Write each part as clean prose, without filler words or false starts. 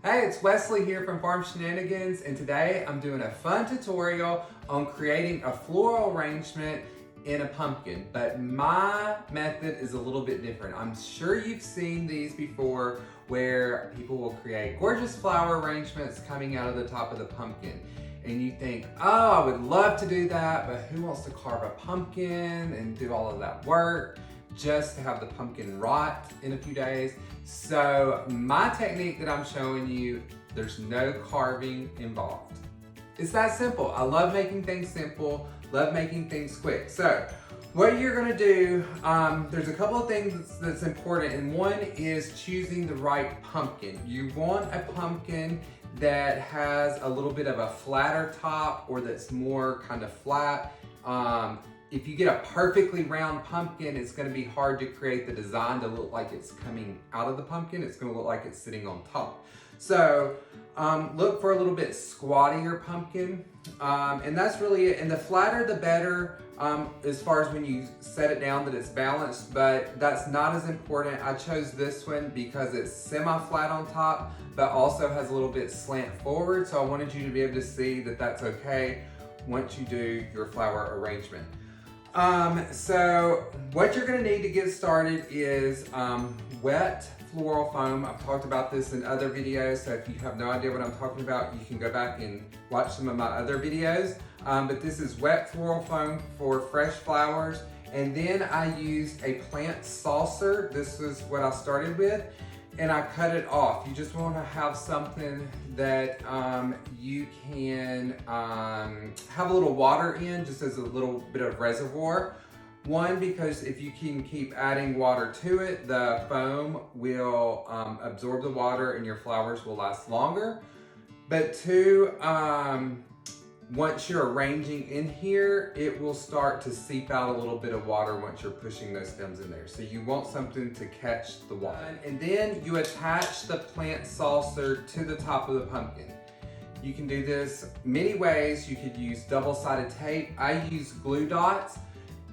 Hey, it's Wesley here from Farm Shenanigans, and today I'm doing a fun tutorial on creating a floral arrangement in a pumpkin, but my method is a little bit different. I'm sure you've seen these before where people will create gorgeous flower arrangements coming out of the top of the pumpkin. And you think, oh, I would love to do that, but who wants to carve a pumpkin and do all of that work just to have the pumpkin rot in a few days? So my technique that I'm showing you, there's no carving involved. It's that simple. I love making things simple, love making things quick. So what you're gonna do, there's a couple of things that's important, and one is choosing the right pumpkin. You want a pumpkin that has a little bit of a flatter top or that's more kind of flat. If you get a perfectly round pumpkin, it's gonna be hard to create the design to look like it's coming out of the pumpkin. It's gonna look like it's sitting on top. So look for a little bit squattier pumpkin. And that's really it. And the flatter, the better, as far as when you set it down that it's balanced, but that's not as important. I chose this one because it's semi-flat on top, but also has a little bit slant forward. So I wanted you to be able to see that that's okay once you do your flower arrangement. So what you're gonna need to get started is wet floral foam. I've talked about this in other videos, so if you have no idea what I'm talking about, you can go back and watch some of my other videos. But this is wet floral foam for fresh flowers. And then I used a plant saucer. This is what I started with, and I cut it off. You just wanna have something that you can have a little water in, just as a little bit of reservoir. One, because if you can keep adding water to it, the foam will absorb the water and your flowers will last longer. But two, once you're arranging in here, it will start to seep out a little bit of water once you're pushing those stems in there. So you want something to catch the water. And then you attach the plant saucer to the top of the pumpkin. You can do this many ways. You could use double-sided tape. I use glue dots.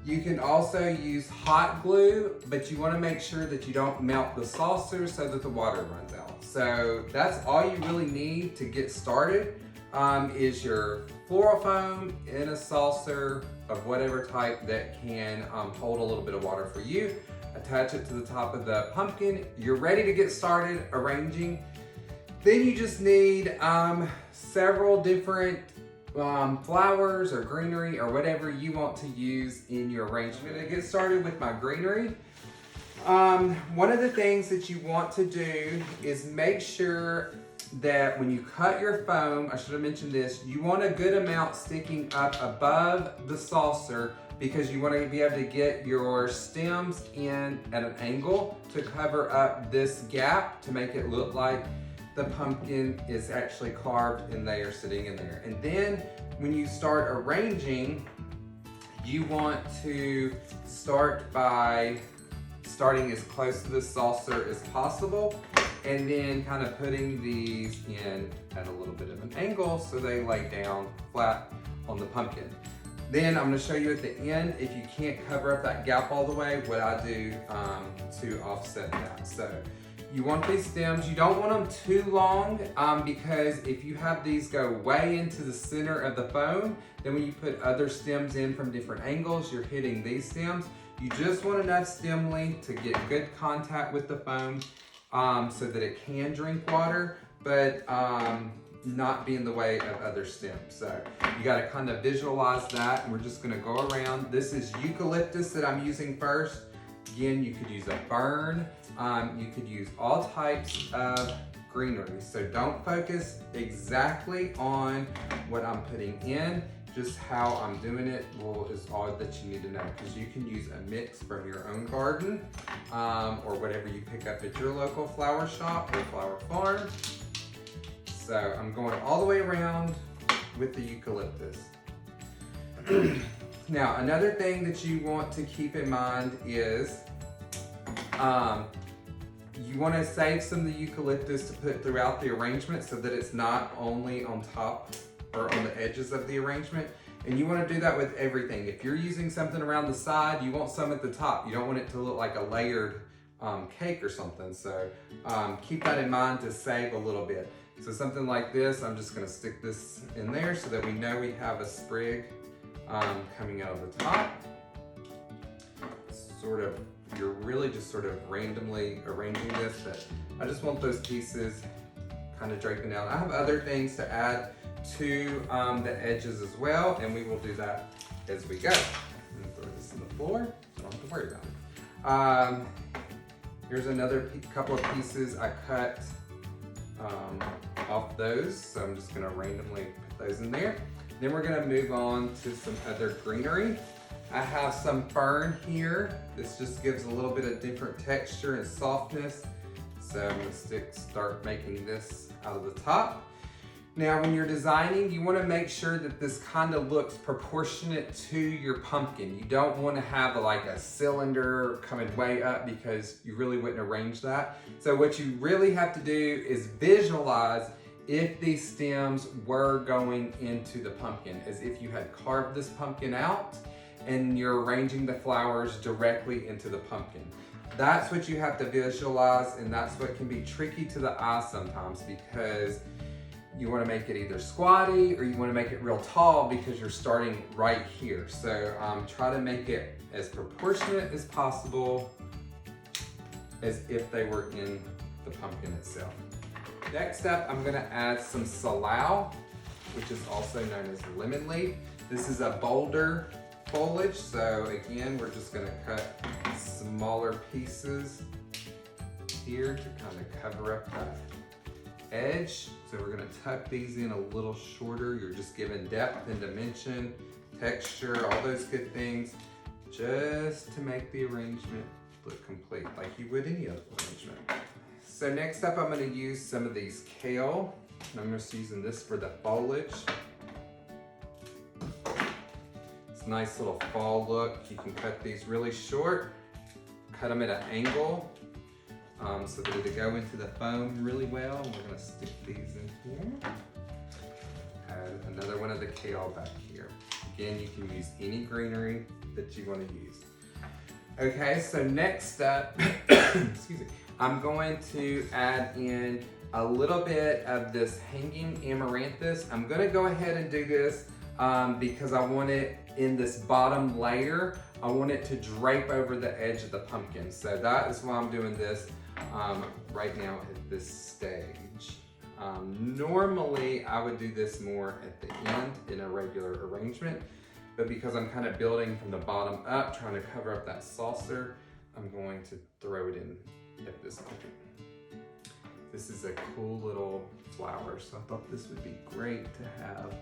You can also use hot glue, but you want to make sure that you don't melt the saucer so that the water runs out. So that's all you really need to get started. Is your floral foam in a saucer of whatever type that can hold a little bit of water for you. Attach it to the top of the pumpkin. You're ready to get started arranging. Then you just need several different flowers or greenery or whatever you want to use in your arrangement. I'm gonna get started with my greenery. One of the things that you want to do is make sure that when you cut your foam, I should have mentioned this, you want a good amount sticking up above the saucer because you want to be able to get your stems in at an angle to cover up this gap to make it look like the pumpkin is actually carved and they are sitting in there. And then when you start arranging, you want to start by starting as close to the saucer as possible, and then kind of putting these in at a little bit of an angle so they lay down flat on the pumpkin. Then I'm gonna show you at the end, if you can't cover up that gap all the way, what I do to offset that. So you want these stems, you don't want them too long because if you have these go way into the center of the foam, then when you put other stems in from different angles, you're hitting these stems. You just want enough stem length to get good contact with the foam so that it can drink water, but not be in the way of other stems. So you gotta kind of visualize that, and we're just gonna go around. This is eucalyptus that I'm using first. Again, you could use a fern, you could use all types of greenery. So don't focus exactly on what I'm putting in, just how I'm doing it is all that you need to know, because you can use a mix from your own garden or whatever you pick up at your local flower shop or flower farm. So I'm going all the way around with the eucalyptus. Now, another thing that you want to keep in mind is you want to save some of the eucalyptus to put throughout the arrangement so that it's not only on top or on the edges of the arrangement. And you want to do that with everything. If you're using something around the side, you want some at the top. You don't want it to look like a layered cake or something. So keep that in mind to save a little bit. So something like this, I'm just gonna stick this in there so that we know we have a sprig coming out of the top. You're really just sort of randomly arranging this, but I just want those pieces kind of draping down. I have other things to add to the edges as well, and we will do that as we go. I'm gonna throw this on the floor, so I don't have to worry about it. Here's another couple of pieces I cut off those, so I'm just gonna randomly put those in there. Then we're gonna move on to some other greenery. I have some fern here. This just gives a little bit of different texture and softness. So I'm gonna start making this out of the top. Now, when you're designing, you wanna make sure that this kind of looks proportionate to your pumpkin. You don't wanna have like a cylinder coming way up because you really wouldn't arrange that. So what you really have to do is visualize if these stems were going into the pumpkin, as if you had carved this pumpkin out and you're arranging the flowers directly into the pumpkin. That's what you have to visualize, and that's what can be tricky to the eye sometimes, because you want to make it either squatty or you want to make it real tall because you're starting right here. So try to make it as proportionate as possible, as if they were in the pumpkin itself. Next up, I'm gonna add some salal, which is also known as lemon leaf. This is a bolder foliage, so again, we're just gonna cut smaller pieces here to kind of cover up that edge. So we're gonna tuck these in a little shorter. You're just giving depth and dimension, texture, all those good things, just to make the arrangement look complete, like you would any other arrangement. So next up, I'm gonna use some of these kale. I'm just using this for the foliage. It's a nice little fall look. You can cut these really short, cut them at an angle, so that it'll go into the foam really well. And we're gonna stick these in here. Add another one of the kale back here. Again, you can use any greenery that you wanna use. Okay, so next up, excuse me, I'm going to add in a little bit of this hanging amaranthus. I'm gonna go ahead and do this because I want it in this bottom layer. I want it to drape over the edge of the pumpkin. So that is why I'm doing this right now at this stage. Normally, I would do this more at the end in a regular arrangement, but because I'm kind of building from the bottom up, trying to cover up that saucer, I'm going to throw it in at this point. This is a cool little flower, so I thought this would be great to have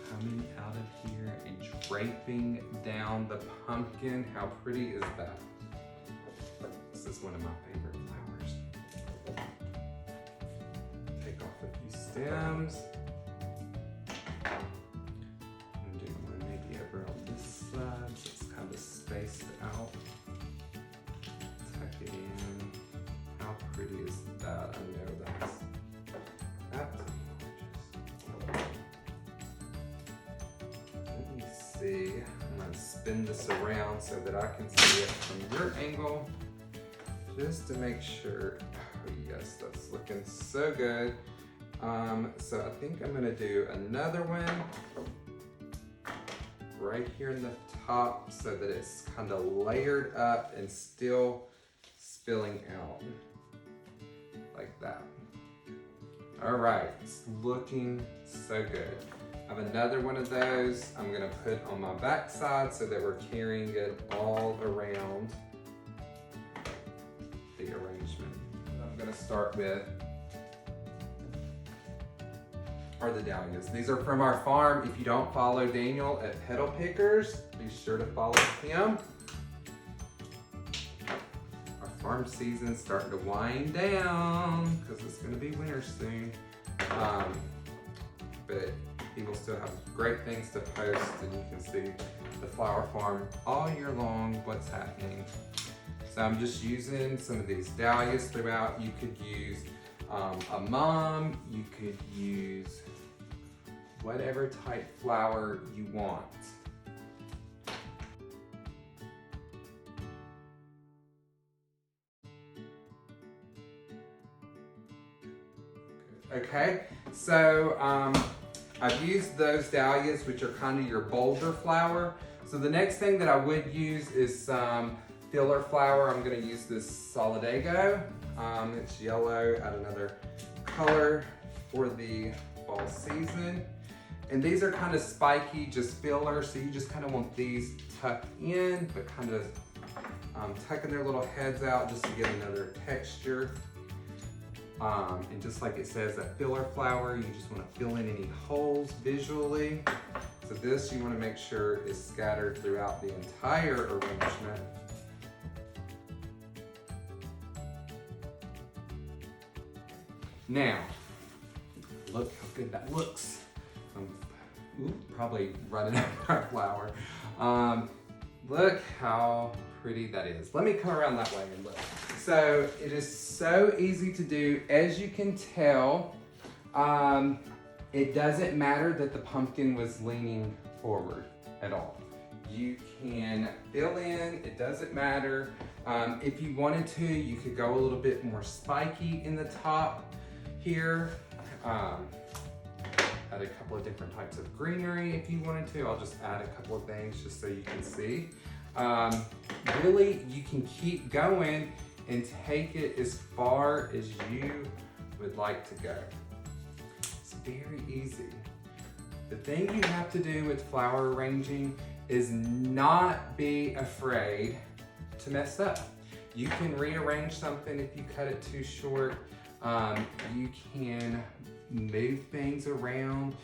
coming out of here and draping down the pumpkin. How pretty is that? This is one of my favorite flowers. Take off a few stems. And do one maybe over on this side, so it's kind of spaced out. Tuck it in. How pretty is that? I know that's gorgeous. Let me see. I'm gonna spin this around so that I can see it from your angle, just to make sure. Oh yes, that's looking so good. So I think I'm gonna do another one right here in the top so that it's kind of layered up and still spilling out like that. All right, it's looking so good. I have another one of those I'm gonna put on my back side so that we're carrying it all around the arrangement. What I'm gonna start with are the dahlias. These are from our farm. If you don't follow Daniel at Petal Pickers, be sure to follow him. Our farm season's starting to wind down because it's gonna be winter soon. But he will still have great things to post, and you can see the flower farm all year long, what's happening. So I'm just using some of these dahlias throughout. You could use a mum, you could use whatever type flower you want. Okay, so I've used those dahlias, which are kind of your bolder flower. So the next thing that I would use is some filler flower. I'm going to use this Solidago. It's yellow, add another color for the fall season. And these are kind of spiky, just filler, so you just kind of want these tucked in, but kind of tucking their little heads out just to get another texture. And just like it says, that filler flower, you just want to fill in any holes visually. So this you want to make sure is scattered throughout the entire arrangement. Now, look how good that looks. Probably running out of our flower. Look how pretty that is. Let me come around that way and look. So it is so easy to do. As you can tell, it doesn't matter that the pumpkin was leaning forward at all. You can fill in, it doesn't matter. If you wanted to, you could go a little bit more spiky in the top here. Add a couple of different types of greenery if you wanted to. I'll just add a couple of things just so you can see. Really, you can keep going and take it as far as you would like to go. It's very easy. The thing you have to do with flower arranging is not be afraid to mess up. You can rearrange something if you cut it too short. You can move things around.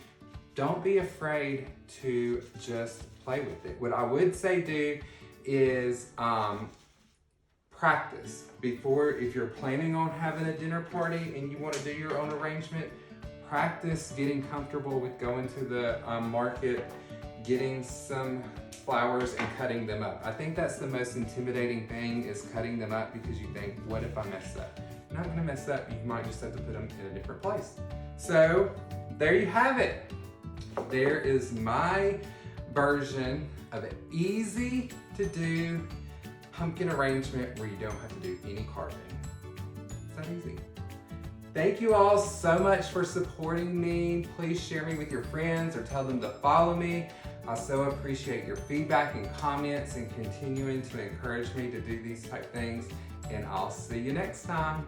Don't be afraid to just play with it. What I would say do is practice before. If you're planning on having a dinner party and you want to do your own arrangement, practice getting comfortable with going to the market, getting some flowers and cutting them up. I think that's the most intimidating thing, is cutting them up, because you think, what if I mess up? You're not gonna mess up, you might just have to put them in a different place. So there you have it. There is my version of an easy to do pumpkin arrangement where you don't have to do any carving. It's that easy. Thank you all so much for supporting me. Please share me with your friends or tell them to follow me. I so appreciate your feedback and comments and continuing to encourage me to do these type things. And I'll see you next time.